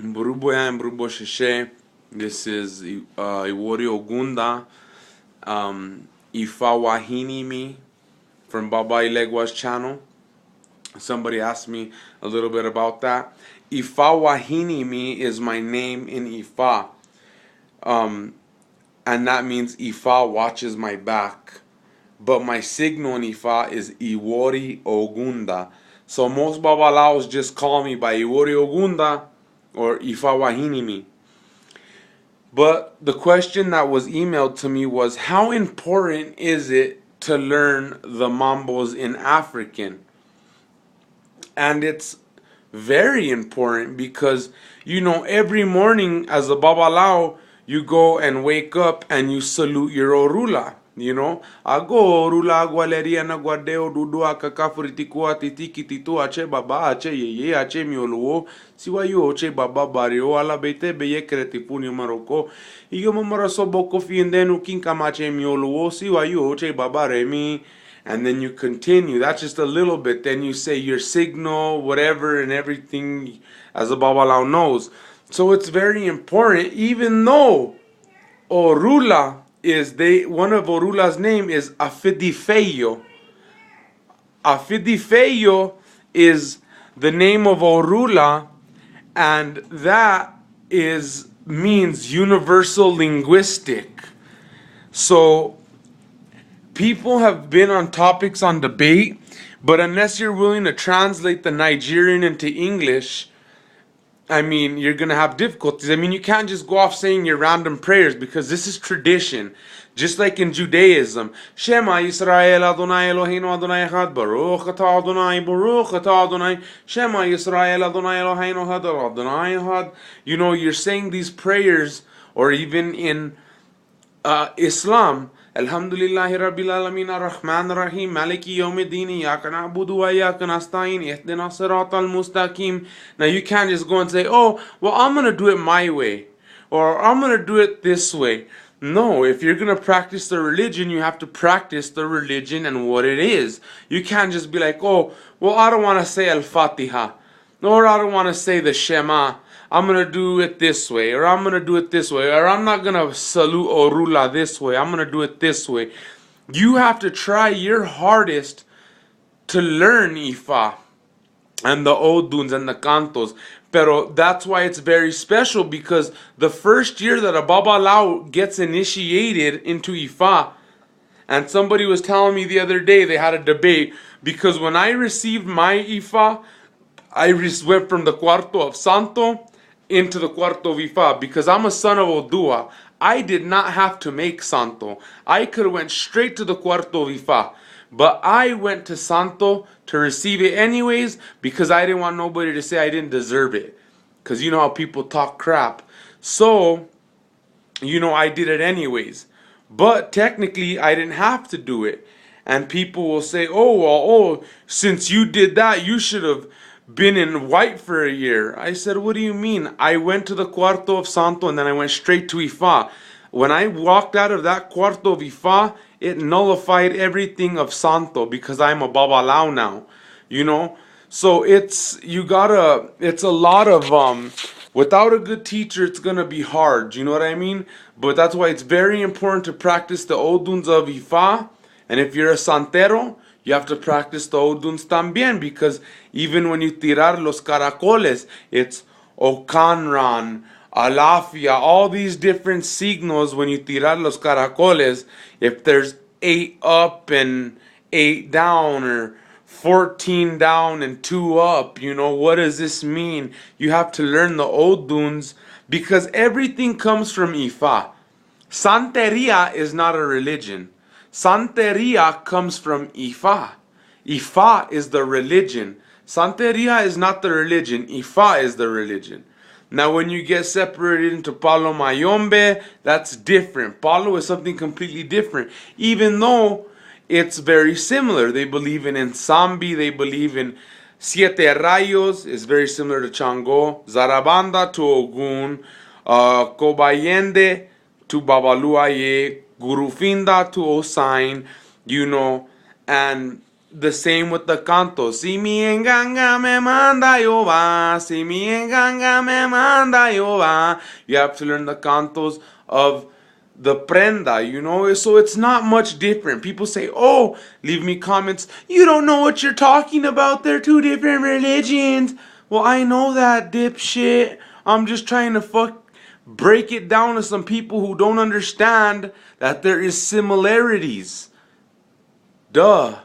Mburuboya and Mburubo Sheshe. This is Iwori Ogunda. Ifa Wahini Mi from Baba Ilegwa's channel. Somebody asked me a little bit about that. Ifa Wahini Mi is my name in Ifa. And that means Ifa watches my back. But my signal in Ifa is Iwori Ogunda. So most Babalaos just call me by Iwori Ogunda or Ifa Wahinimi. But the question that was emailed to me was, how important is it to learn the Mambos in African? And it's very important because, every morning as a Babalao, you go and wake up and you salute your Orula. Ago Orula Gualeria na Guadeo Dudua Kakafuritikua Titiki Titu Ache Baba Ache Ye Ache Mioluo Siwayu Oche Baba Barrio Ala Bete Beye Cretifuni Maroko Iyo Mamaraso Boko Fiendenu Kinkamache Mioluo Siwayu Oche Baba Remi. And then you continue. That's just a little bit. Then you say your signal, whatever, and everything as a Babalao knows. So it's very important, even though Orula one of Orula's name is Afidifeyo. Afidifeyo is the name of Orula, and that means universal linguistic. So people have been on topics on debate, but unless you're willing to translate the Nigerian into English, you're going to have difficulties. You can't just go off saying your random prayers because this is tradition. Just like in Judaism, Shema Yisrael Adonai Eloheinu Adonai Echad Baruch Atah Adonai Baruch Atah Adonai Shema Yisrael Adonai Eloheinu Adonai Echad. You're saying these prayers, or even in Islam, Alhamdulillahi Rabbil Alameen Ar-Rahman Ar-Rahim Maliki Yawmiddin Iyyaka na'budu wa iyyaka nasta'in Ihdina siratal mustaqim. Now you can't just go and say, oh, well, I'm going to do it my way, or I'm going to do it this way. No, if you're going to practice the religion, you have to practice the religion and what it is. You can't just be like, oh, well, I don't want to say Al-Fatiha, or I don't want to say the Shema. I'm going to do it this way, or I'm going to do it this way, or I'm not going to salute Orula this way, I'm going to do it this way. You have to try your hardest to learn Ifa and the Oduns and the Cantos. Pero that's why it's very special, because the first year that a Babalao gets initiated into Ifa, and somebody was telling me the other day, they had a debate, because when I received my Ifa, I went from the Cuarto of Santo into the Cuarto of Ifa, because I'm a son of Odua. I did not have to make Santo. I could have went straight to the Cuarto of Ifa. But I went to Santo to receive it anyways, because I didn't want nobody to say I didn't deserve it. Because you know how people talk crap. So, I did it anyways. But technically, I didn't have to do it. And people will say, since you did that, you should have been in white for a year. I said, what do you mean? I went to the Cuarto of Santo and then I went straight to Ifa. When I walked out of that Cuarto of Ifa, it nullified everything of Santo, because I'm a Babalao now, So it's a lot of, without a good teacher, it's gonna be hard, you know what I mean? But that's why it's very important to practice the Oduns of Ifa, and if you're a Santero, you have to practice the Oduns también, because even when you tirar los caracoles, it's Okanran, Alafia, all these different signos. When you tirar los caracoles, if there's 8 up and 8 down, or 14 down and 2 up, what does this mean? You have to learn the Oduns, because everything comes from Ifa. Santeria is not a religion. Santeria comes from Ifa. Ifa is the religion. Santeria is not the religion. Ifa is the religion. Now, when you get separated into Palo Mayombe, that's different. Palo is something completely different, even though it's very similar. They believe in Ensambi, they believe in Siete Rayos, is very similar to Chango, Zarabanda to Ogun, Kobayende to Babaluaye, Gurufinda to Osain, and the same with the canto. Si mi enganga me manda yo va, si mi enganga me manda yo va. You have to learn the cantos of the prenda, you know? So it's not much different. People say, oh, leave me comments, you don't know what you're talking about. They're two different religions. Well, I know that, dipshit. I'm just trying to break it down to some people who don't understand that there is similarities. Duh.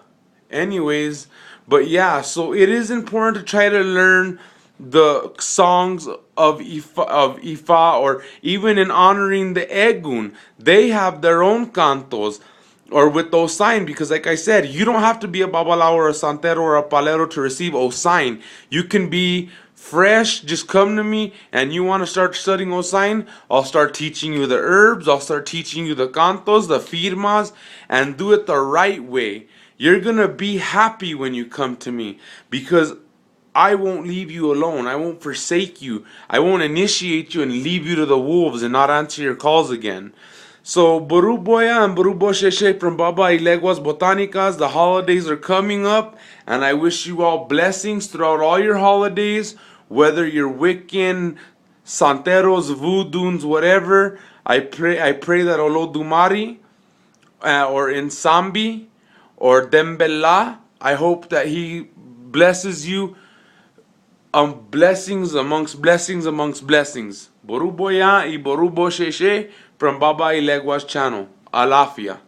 Anyways, but yeah, so it is important to try to learn the songs of Ifa, or even in honoring the Egun. They have their own cantos, or with Osain, because like I said, you don't have to be a Babalao or a Santero or a Palero to receive Osain. You can be fresh, just come to me, and you want to start studying Osain, I'll start teaching you the herbs, I'll start teaching you the cantos, the firmas, and do it the right way. You're gonna be happy when you come to me, because I won't leave you alone. I won't forsake you. I won't initiate you and leave you to the wolves and not answer your calls again. So, Buru Boya and Buru Bosheshe from Baba Ileguas Botanicas, the holidays are coming up, and I wish you all blessings throughout all your holidays, whether you're Wiccan, Santeros, Voodoos, whatever. I pray that Olodumare, or Insambi, or Dembella, I hope that he blesses you, blessings amongst blessings amongst blessings. Boru Boya y Boru Bosheshe from Baba Ilegua's channel. Alafia.